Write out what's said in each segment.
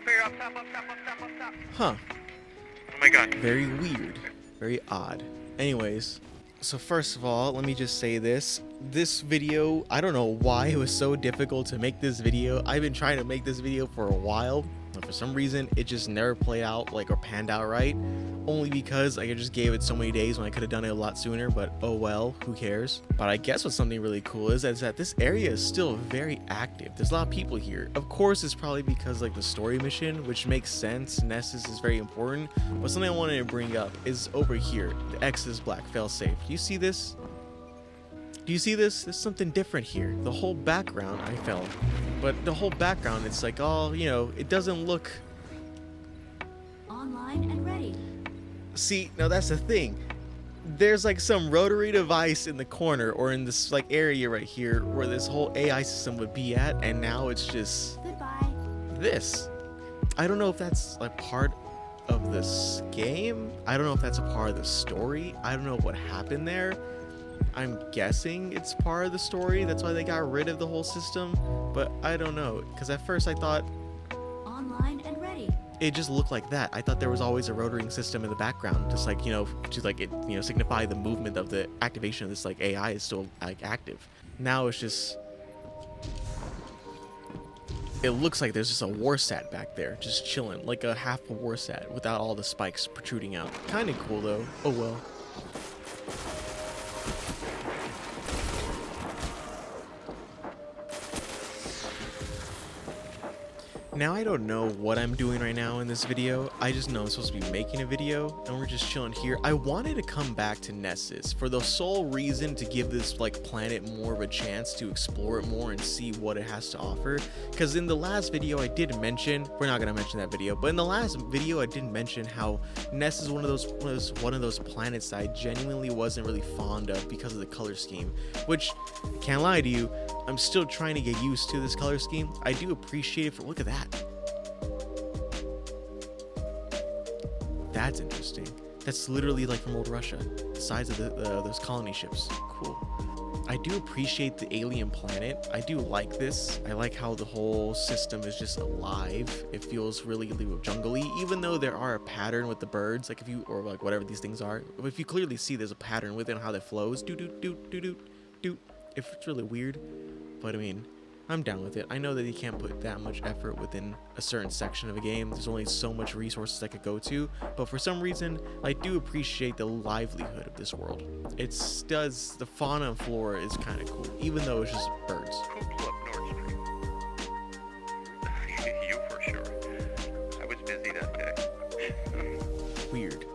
up here, up top, up top, up top, up top. Huh. Oh my god. Very weird. Very odd. Anyways, so first of all, let me just say this. This video, I don't know why it was so difficult to make this video. I've been trying to make this video for a while, but for some reason, it just never played out or panned out right. Only because I just gave it so many days when I could have done it a lot sooner, but oh well, who cares? But I guess what's something really cool is that this area is still very active. There's a lot of people here. Of course, it's probably because the story mission, which makes sense. Nessus is very important, but something I wanted to bring up is over here. The X is black, fail safe. Do you see this? Do you see this? There's something different here. The whole background, I felt, but the whole background, it's like all, it doesn't look online and ready. See, now that's the thing. There's some rotary device in the corner or in this area right here where this whole AI system would be at, and now it's just Goodbye. this. I don't know if that's part of this game. I don't know if that's a part of the story. I don't know what happened there. I'm guessing it's part of the story. That's why they got rid of the whole system. But I don't know, because at first I thought Online and ready. it just looked like that. I thought there was always a rotoring system in the background, just to signify the movement of the activation of this AI is still active. Now it's just, it looks like there's just a war sat back there, just chilling, like a half a war sat without all the spikes protruding out. Kind of cool though. Oh well. Now I don't know what I'm doing right now in this video. I just know I'm supposed to be making a video and we're just chilling here. I wanted to come back to Nessus for the sole reason to give this planet more of a chance to explore it more and see what it has to offer. Because in the last video I did mention, we're not gonna mention that video, but in the last video I did mention how Nessus is one of those planets that I genuinely wasn't really fond of because of the color scheme. Which, can't lie to you, I'm still trying to get used to this color scheme. I do appreciate it for, look at that. That's interesting. That's literally from old Russia. The size of those colony ships. Cool. I do appreciate the alien planet. I do like this. I like how the whole system is just alive. It feels really jungly, even though there are a pattern with the birds, or whatever these things are. If you clearly see there's a pattern within how that flows. Doot doot doot doot doot doot. It's really weird, but I mean, I'm down with it. I know that you can't put that much effort within a certain section of a game. There's only so much resources I could go to, but for some reason, I do appreciate the livelihood of this world. The fauna and flora is kind of cool, even though it's just birds. Cool up North Street. You for sure. I was busy that day. Weird.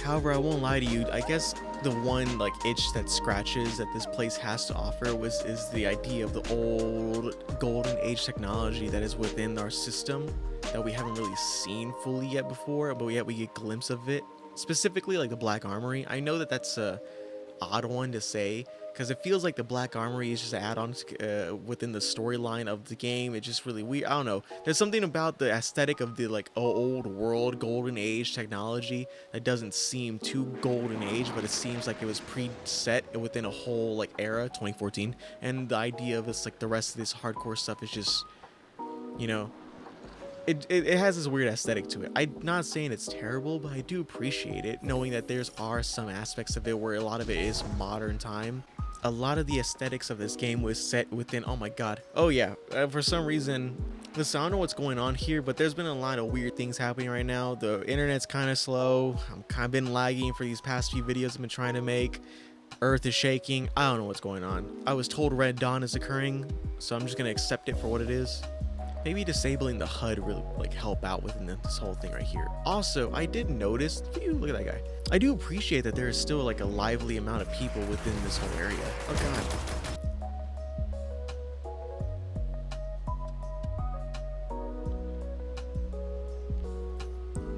However, I won't lie to you, I guess the one itch that scratches that this place has to offer is the idea of the old golden age technology that is within our system that we haven't really seen fully yet before, but yet we get a glimpse of it. Specifically the Black Armory. I know that that's a odd one to say, because it feels like the Black Armory is just an add-on within the storyline of the game. It's just really weird. I don't know. There's something about the aesthetic of the old world golden age technology that doesn't seem too golden age, but it seems like it was preset within a whole era, 2014. And the idea of this the rest of this hardcore stuff is just, it has this weird aesthetic to it. I'm not saying it's terrible, but I do appreciate it, knowing that are some aspects of it where a lot of it is modern time. A lot of the aesthetics of this game was set within, oh my god. Oh yeah, for some reason, listen, I don't know what's going on here, but there's been a lot of weird things happening right now. The internet's kind of slow. I'm kind of been lagging for these past few videos I've been trying to make. Earth is shaking. I don't know what's going on. I was told Red Dawn is occurring, so I'm just gonna accept it for what it is. Maybe disabling the HUD really help out within this whole thing right here. Also, I did notice, look at that guy. I do appreciate that there is still a lively amount of people within this whole area. Oh god.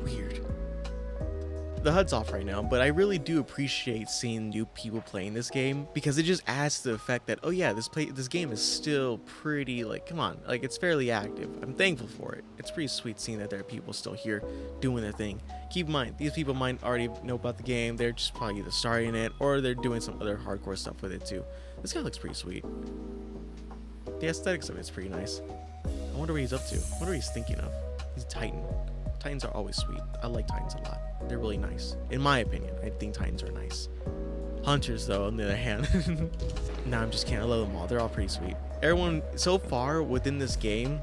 Weird. The HUD's off right now, but I really do appreciate seeing new people playing this game, because it just adds to the effect that, oh yeah, this game is still pretty, come on, it's fairly active. I'm thankful for it. It's pretty sweet seeing that there are people still here doing their thing. Keep in mind, these people might already know about the game. They're just probably either starting it or they're doing some other hardcore stuff with it too. This guy looks pretty sweet. The aesthetics of it's pretty nice. I wonder what he's up to. I wonder what he's thinking of. He's a Titan. Titans are always sweet. I like Titans a lot. They're really nice. In my opinion, I think Titans are nice. Hunters, though, on the other hand. Nah, I'm just kidding. I love them all. They're all pretty sweet. Everyone, so far within this game,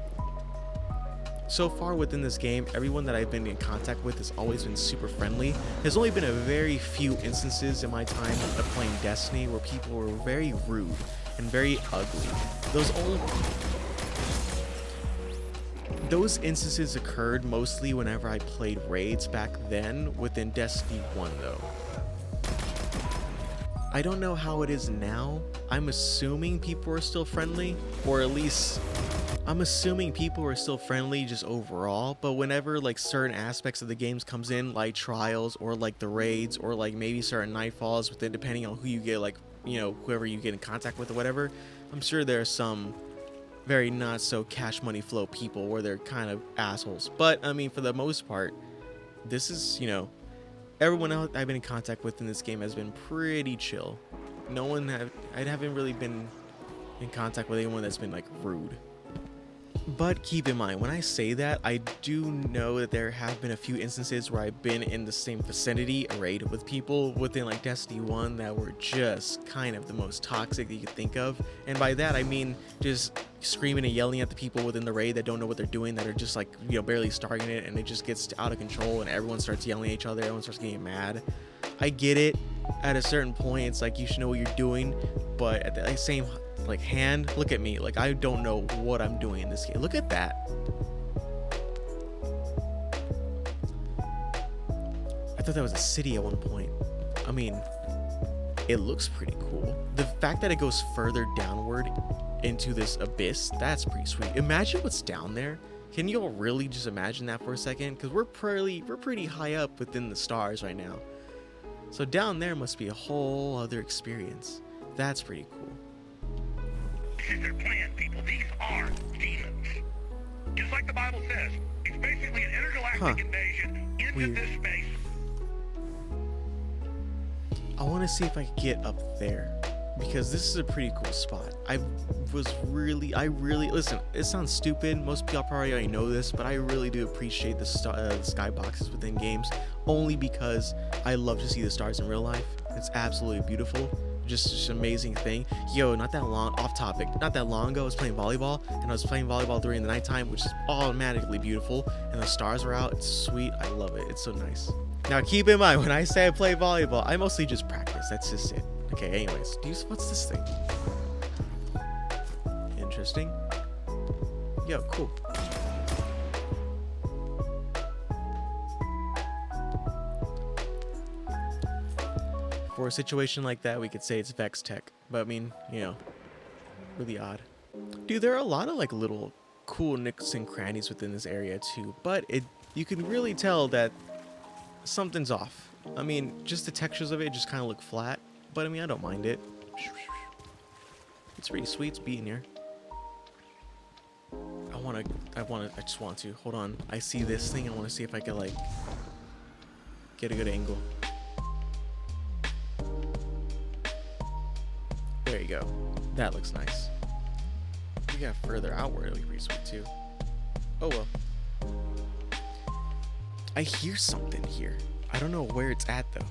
everyone that I've been in contact with has always been super friendly. There's only been a very few instances in my time of playing Destiny where people were very rude and very ugly. Those instances occurred mostly whenever I played raids back then within Destiny 1 though. I don't know how it is now. I'm assuming people are still friendly, or at least I'm assuming people are still friendly just overall, but whenever like certain aspects of the games comes in, like trials or like the raids or like maybe certain nightfalls within, depending on who you get, like, you know, whoever you get in contact with or whatever, I'm sure there are some very not so cash money flow people where they're kind of assholes. But I mean, for the most part, this is, you know, everyone else I've been in contact with in this game has been pretty chill. I haven't really been in contact with anyone that's been like rude. But keep in mind, when I say that, I do know that there have been a few instances where I've been in the same vicinity, raid with people within like Destiny 1 that were just kind of the most toxic that you could think of. And by that, I mean just screaming and yelling at the people within the raid that don't know what they're doing, that are just like, you know, barely starting it, and it just gets out of control and everyone starts yelling at each other, everyone starts getting mad. I get it. At a certain point, it's like you should know what you're doing, but at the same like hand, look at me, like I don't know what I'm doing in this game. Look at that. I thought that was a city at one point. I mean, it looks pretty cool. The fact that it goes further downward into this abyss, that's pretty sweet. Imagine what's down there. Can you all really just imagine that for a second? Because we're pretty high up within the stars right now. So down there must be a whole other experience. That's pretty cool. This is their plan, people. These are demons. Just like the Bible says, it's basically an intergalactic invasion into Weird. this space. I want to see if I can get up there, because this is a pretty cool spot. I really listen, it sounds stupid, most people probably already know this, but I really do appreciate the skyboxes within games, only because I love to see the stars in real life. It's absolutely beautiful. Just an amazing thing. Yo, not that long ago I was playing volleyball, and I was playing volleyball during the nighttime, which is automatically beautiful, and the stars were out. It's sweet. I love it. It's so nice. Now keep in mind, when I say I play volleyball, I mostly just practice. That's just it. Okay, anyways, what's this thing? Interesting. Yo, cool. For a situation like that, we could say it's Vex Tech, but I mean, you know, really odd. Dude, there are a lot of like little cool nooks and crannies within this area too, but you can really tell that something's off. I mean, just the textures of it just kind of look flat, but I mean, I don't mind it. It's pretty sweet. It's beating here. I just want to. Hold on. I see this thing. I want to see if I can like get a good angle. There you go. That looks nice. We got further outward. It'll be pretty sweet too. Oh well. I hear something here. I don't know where it's at though.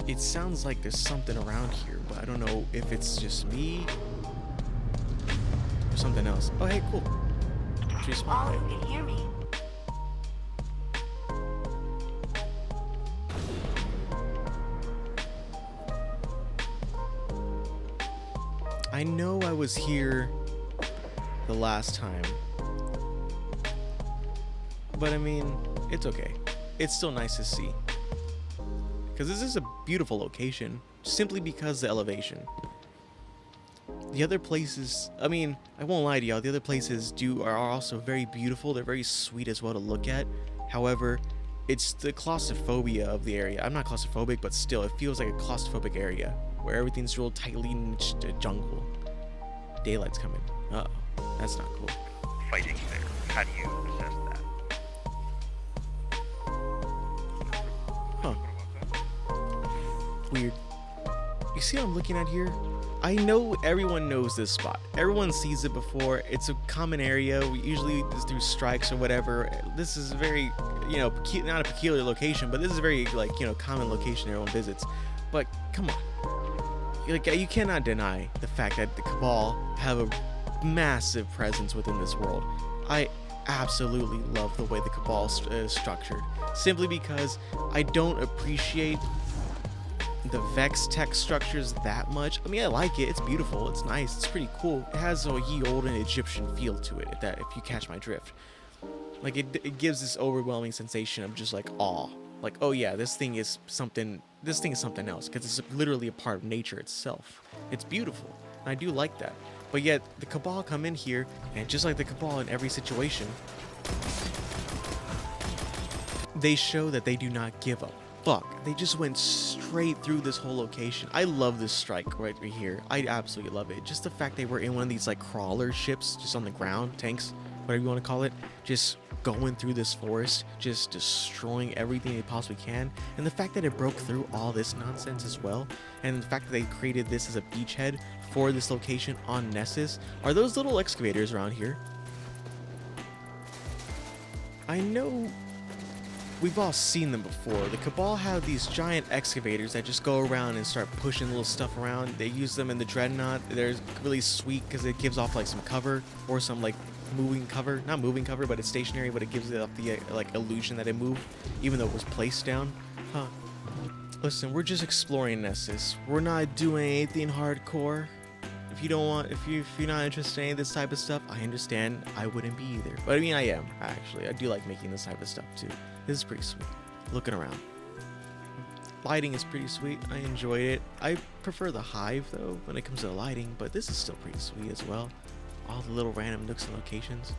It sounds like there's something around here, but I don't know if it's just me or something else. Oh hey, cool. Tree spawn, All right? who can hear me. I know I was here the last time, but I mean, it's okay. It's still nice to see, because this is a beautiful location simply because the elevation. The other places, I mean, I won't lie to y'all, the other places are also very beautiful. They're very sweet as well to look at. However, it's the claustrophobia of the area. I'm not claustrophobic, but still, it feels like a claustrophobic area where everything's real tightly niched jungle. Daylight's coming. Uh-oh, that's not cool. Fighting there. How do you assess that? Huh. Weird. You see what I'm looking at here? I know everyone knows this spot. Everyone sees it before. It's a common area. We usually just do strikes or whatever. This is a very, not a peculiar location, but this is a very, common location everyone visits. But come on. Like, you cannot deny the fact that the Cabal have a massive presence within this world. I absolutely love the way the Cabal is structured. Simply because I don't appreciate the Vex tech structures that much. I mean, I like it. It's beautiful. It's nice. It's pretty cool. It has a ye olden Egyptian feel to it, if you catch my drift. Like, it gives this overwhelming sensation of just like awe. Like, oh yeah, this thing is something else, because it's literally a part of nature itself. It's beautiful, and I do like that. But yet, the Cabal come in here, and just like the Cabal in every situation, they show that they do not give a fuck. They just went straight through this whole location. I love this strike right here. I absolutely love it. Just the fact they were in one of these like crawler ships, just on the ground, tanks, whatever you want to call it, just going through this forest, just destroying everything they possibly can. And the fact that it broke through all this nonsense as well, and the fact that they created this as a beachhead for this location on Nessus. Are those little excavators around here? I know we've all seen them before. The Cabal have these giant excavators that just go around and start pushing little stuff around. They use them in the Dreadnought. They're really sweet because it gives off like some cover, or some like moving cover. Not moving cover, but it's stationary, but it gives it off the like illusion that it moved, even though it was placed down. Huh. Listen, we're just exploring Nessus. We're not doing anything hardcore. If you don't want, if you're not interested in any of this type of stuff, I understand. I wouldn't be either. But I mean, I am, actually. I do like making this type of stuff too. This is pretty sweet. Looking around. Lighting is pretty sweet. I enjoyed it. I prefer the Hive though when it comes to the lighting, but this is still pretty sweet as well. All the little random nooks and locations.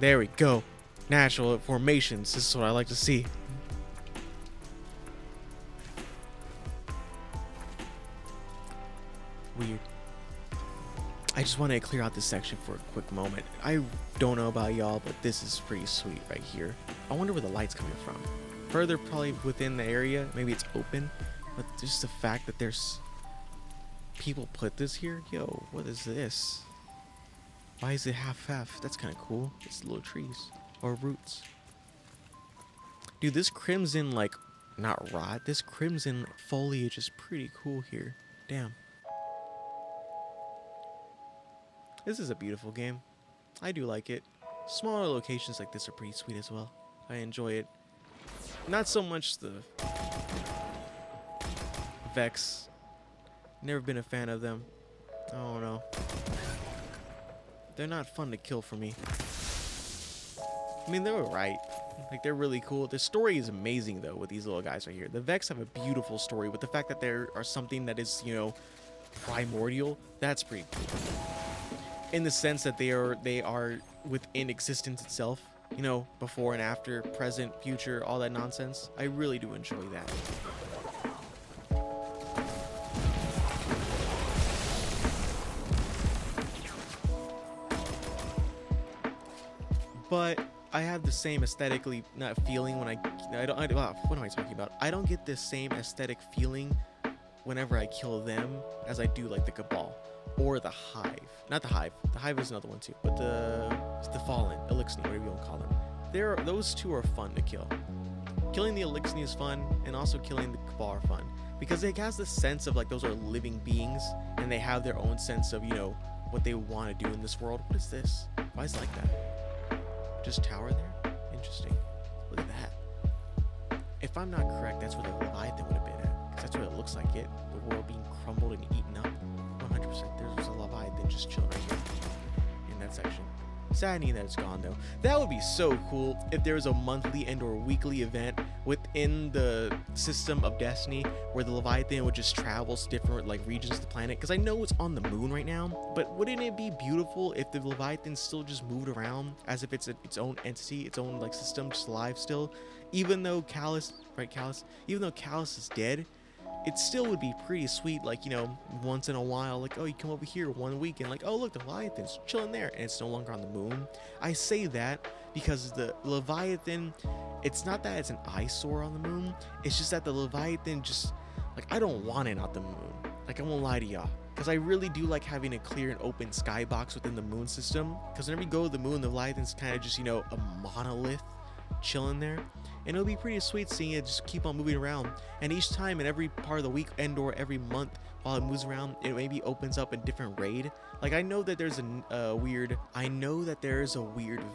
There we go. Natural formations. This is what I like to see. Weird. I just wanted to clear out this section for a quick moment. I don't know about y'all, but this is pretty sweet right here. I wonder where the light's coming from. Further, probably within the area. Maybe it's open. But just the fact that there's people put this here. Yo, what is this? Why is it half-half? That's kind of cool. It's little trees or roots. Dude, this crimson, like, not rot. This crimson foliage is pretty cool here. Damn. This is a beautiful game. I do like it. Smaller locations like this are pretty sweet as well. I enjoy it. Not so much the Vex. Never been a fan of them. I don't know. They're not fun to kill for me. I mean, they're alright. Like, they're really cool. The story is amazing, though, with these little guys right here. The Vex have a beautiful story, with the fact that there are something that is, primordial. That's pretty cool. In the sense that they are within existence itself, before and after, present, future, all that nonsense. I really do enjoy that. But I have the same aesthetically not feeling when I don't what am I talking about? I don't get the same aesthetic feeling whenever I kill them as I do like the Cabal. Or the Hive. Not the Hive. The Hive is another one too. But the Fallen, Elixni, whatever you want to call them. Those two are fun to kill. Killing the Elixni is fun, and also killing the Cabal are fun. Because it has this sense of like those are living beings, and they have their own sense of, what they want to do in this world. What is this? Why is it like that? Just tower there? Interesting. Look at that. If I'm not correct, that's where the Leviathan would have been at. Because that's what it looks like it. The world being crumbled and eaten up. 100%. There's a Leviathan just chilling right here in that section. Saddening that it's gone though. That would be so cool if there was a monthly and or weekly event within the system of Destiny where the Leviathan would just travel to different like regions of the planet. Because I know it's on the moon right now, but wouldn't it be beautiful if the Leviathan still just moved around as if it's its own entity, its own like system, just alive still? Even though Callus is dead, it still would be pretty sweet, like, once in a while, like, oh, you come over here one week and like, oh, look, the Leviathan's chilling there, and it's no longer on the moon. I say that because the Leviathan, it's not that it's an eyesore on the moon, it's just that the Leviathan just, like, I don't want it on the moon. Like, I won't lie to y'all, because I really do like having a clear and open skybox within the moon system, because whenever you go to the moon, the Leviathan's kind of just, you know, a monolith chilling there, and it'll be pretty sweet seeing it just keep on moving around, and each time in every part of the week and or every month while it moves around, it maybe opens up a different raid. Like I know that there's a weird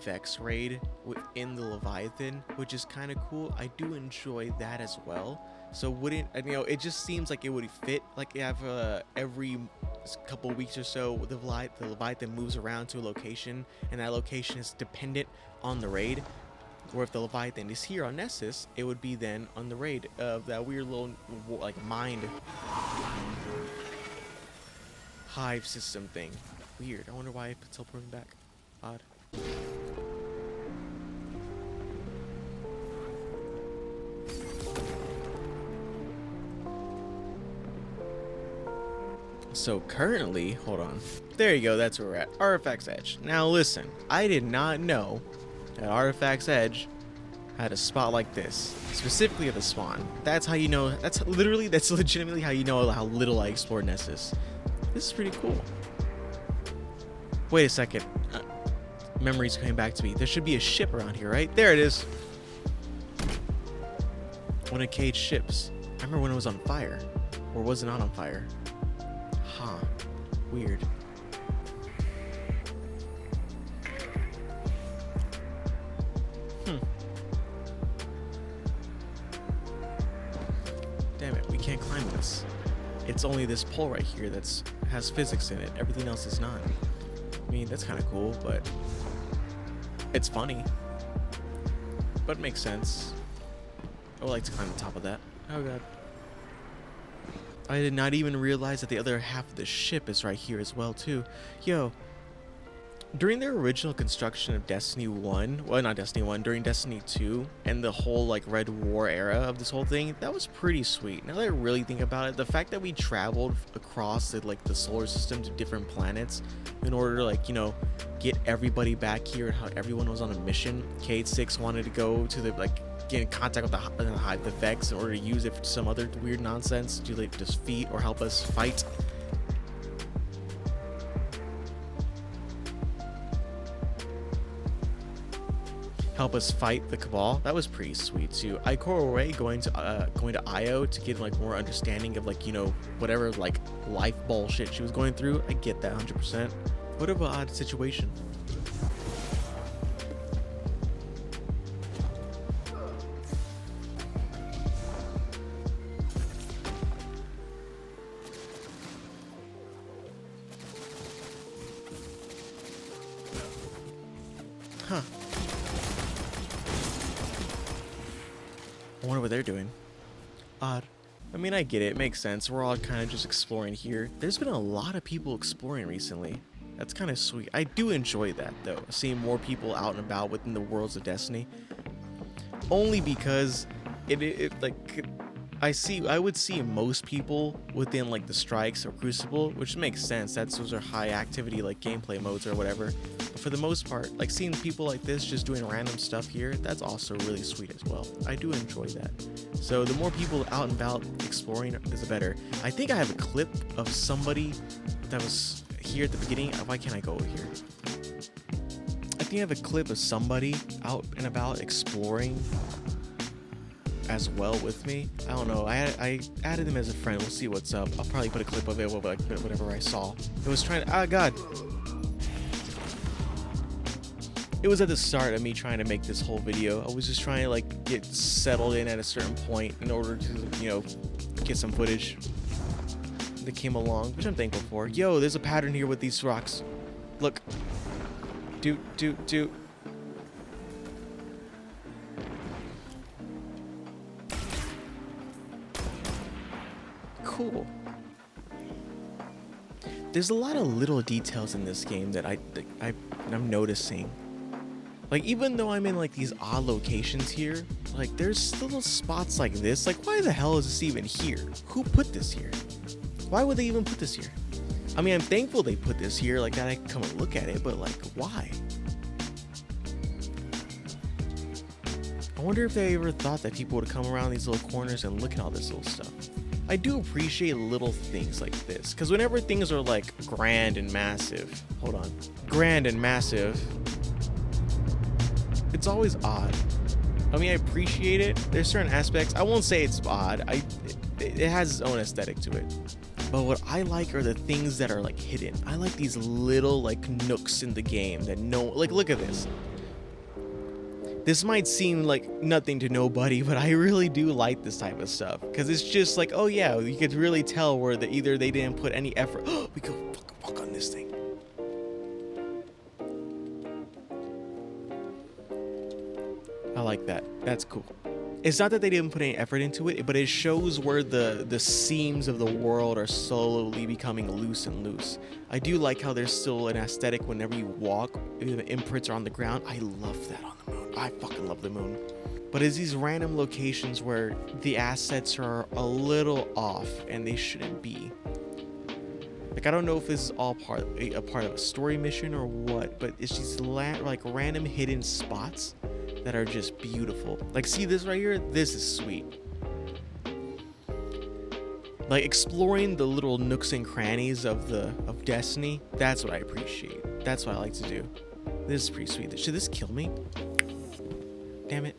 Vex raid within the Leviathan, which is kind of cool. I do enjoy that as well. So it just seems like it would fit. Like you have every couple weeks or so, the Leviathan moves around to a location, and that location is dependent on the raid. Or if the Leviathan is here on Nessus, it would be then on the raid of that weird little like mind hive system thing. Weird. I wonder why I teleported back. Odd. So currently, hold on. There you go, that's where we're at. Artifact's Edge. Now listen, I did not know that Artifact's Edge had a spot like this, specifically at the spawn. That's how you know, that's legitimately how you know how little I explored Nessus. This is pretty cool. Wait a second. Memories coming back to me. There should be a ship around here, right? There it is. One of Cade's ships. I remember when it was on fire. Or was it not on fire? Huh. Weird. Damn it, we can't climb this. It's only this pole right here has physics in it. Everything else is not. I mean, that's kind of cool, but it's funny. But it makes sense. I would like to climb the top of that. Oh god. I did not even realize that the other half of the ship is right here as well too. Yo, during their original construction of Destiny 1, well not Destiny 1, during Destiny 2 and the whole like Red War era of this whole thing, that was pretty sweet. Now that I really think about it, the fact that we traveled across the solar system to different planets in order to like, you know, get everybody back here and how everyone was on a mission. Cade 6 wanted to go to the get in contact with the Vex in order to use it for some other weird nonsense to like defeat or help us fight. The Cabal. That was pretty sweet too. Ikora Ray going to Io to get like more understanding of like, you know, whatever like life bullshit she was going through. I get that 100%. What an odd situation. Huh. I wonder what they're doing. Odd. I mean, I get it. It makes sense. We're all kind of just exploring here. There's been a lot of people exploring recently. That's kind of sweet. I do enjoy that, though. Seeing more people out and about within the worlds of Destiny. Only because I would see most people within like the Strikes or Crucible, which makes sense. Those are high activity like gameplay modes or whatever. But for the most part, like seeing people like this just doing random stuff here, that's also really sweet as well. I do enjoy that. So the more people out and about exploring is the better. I think I have a clip of somebody that was here at the beginning. Why can't I go over here? I think I have a clip of somebody out and about exploring as well with me. I don't know. I added them as a friend. We'll see what's up. I'll probably put a clip of it, whatever I saw. It was trying to, god. It was at the start of me trying to make this whole video. I was just trying to like get settled in at a certain point in order to, you know, get some footage that came along, which I'm thankful for. Yo, there's a pattern here with these rocks. Look. Do. Cool. There's a lot of little details in this game that I'm noticing. Like, even though I'm in like these odd locations here, like there's still spots like this. Like, why the hell is this even here? Who put this here? Why would they even put this here? I mean, I'm thankful they put this here, like that I can come and look at it, but like, why? I wonder if they ever thought that people would come around these little corners and look at all this little stuff. I do appreciate little things like this, because whenever things are like grand and massive, grand and massive, it's always odd. I mean, I appreciate it. There's certain aspects. I won't say it's odd. It has its own aesthetic to it. But what I like are the things that are like hidden. I like these little like nooks in the game that like look at this. This might seem like nothing to nobody, but I really do like this type of stuff because it's just like, oh yeah, you could really tell where either they didn't put any effort. We go fuck on this thing. I like that. That's cool. It's not that they didn't put any effort into it, but it shows where the seams of the world are slowly becoming loose and loose. I do like how there's still an aesthetic whenever you walk, the imprints are on the ground. I love that on the moon. I fucking love the moon. But it's these random locations where the assets are a little off and they shouldn't be. Like, I don't know if this is all part of a story mission or what, but it's these like random hidden spots that are just beautiful. Like, see this right here? This is sweet. Like, exploring the little nooks and crannies of Destiny, that's what I appreciate. That's what I like to do. This is pretty sweet. Should this kill me? Damn it.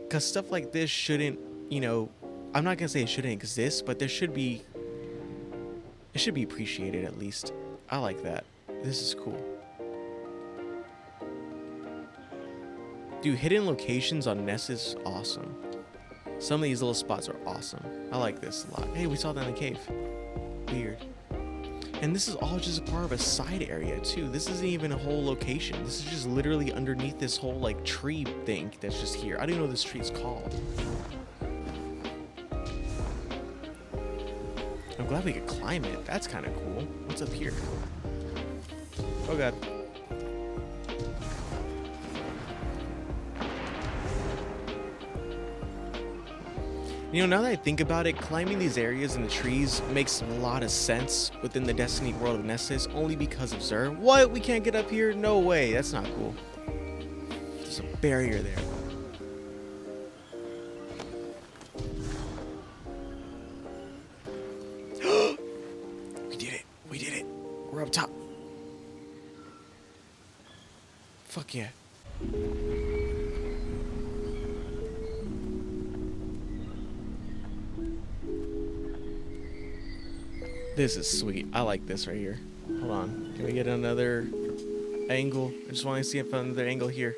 Because stuff like this shouldn't, you know, I'm not gonna say it shouldn't exist, but it should be appreciated at least. I like that. This is cool. Dude, hidden locations on Nessus is awesome. Some of these little spots are awesome. I like this a lot. Hey, we saw that in the cave. Weird. And this is all just a part of a side area too. This isn't even a whole location. This is just literally underneath this whole like tree thing that's just here. I don't even know what this tree is called. I'm glad we could climb it. That's kind of cool. What's up here? Oh god. You know, now that I think about it, climbing these areas in the trees makes a lot of sense within the Destiny world of Nessus, only because of Xur. What? We can't get up here? No way. That's not cool. There's a barrier there. We did it. We did it. We're up top. Fuck yeah. This is sweet. I like this right here. Hold on. Can we get another angle? I just want to see if another angle here.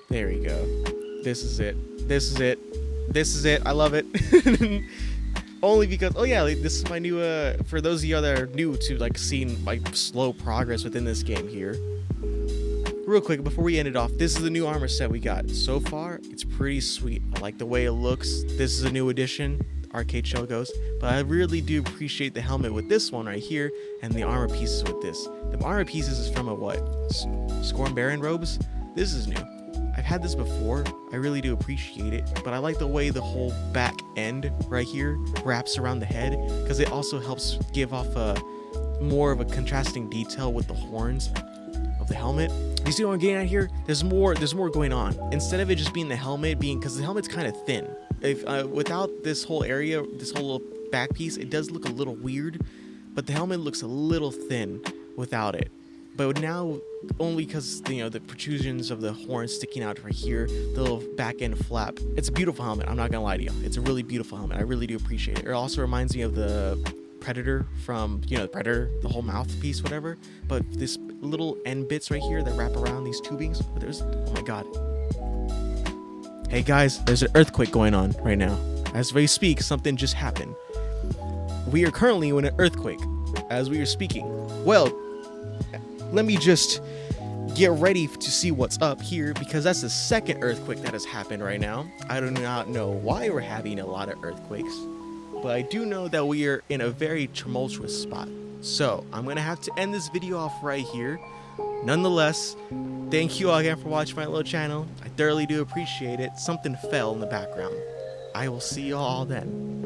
There we go. This is it. This is it. This is it. I love it. Only because, oh yeah, like, this is my new, for those of you that are new to like seeing like slow progress within this game here. Real quick, before we end it off, this is the new armor set we got. So far, it's pretty sweet. I like the way it looks. This is a new addition, arcade shell goes. But I really do appreciate the helmet with this one right here and the armor pieces with this. The armor pieces is from a what? Scorn Baron robes? This is new. I've had this before. I really do appreciate it. But I like the way the whole back end right here wraps around the head, because it also helps give off a more of a contrasting detail with the horns of the helmet. You see what I'm getting at here? There's more going on. Instead of it just being the helmet because the helmet's kind of thin. If without this whole area, this whole little back piece, it does look a little weird, but the helmet looks a little thin without it. But now, only because, you know, the protrusions of the horn sticking out right here, the little back end flap. It's a beautiful helmet. I'm not gonna lie to you. It's a really beautiful helmet. I really do appreciate it. It also reminds me of the Predator from, you know, the Predator, the whole mouthpiece, whatever. But this little end bits right here that wrap around these tubings. There's, oh my god. Hey guys, there's an earthquake going on right now. As we speak, something just happened. We are currently in an earthquake as we are speaking. Well, let me just get ready to see what's up here, because that's the second earthquake that has happened right now. I do not know why we're having a lot of earthquakes, but I do know that we are in a very tumultuous spot. So I'm gonna have to end this video off right here. Nonetheless, thank you all again for watching my little channel. I thoroughly do appreciate it. Something fell in the background. I will see you all then.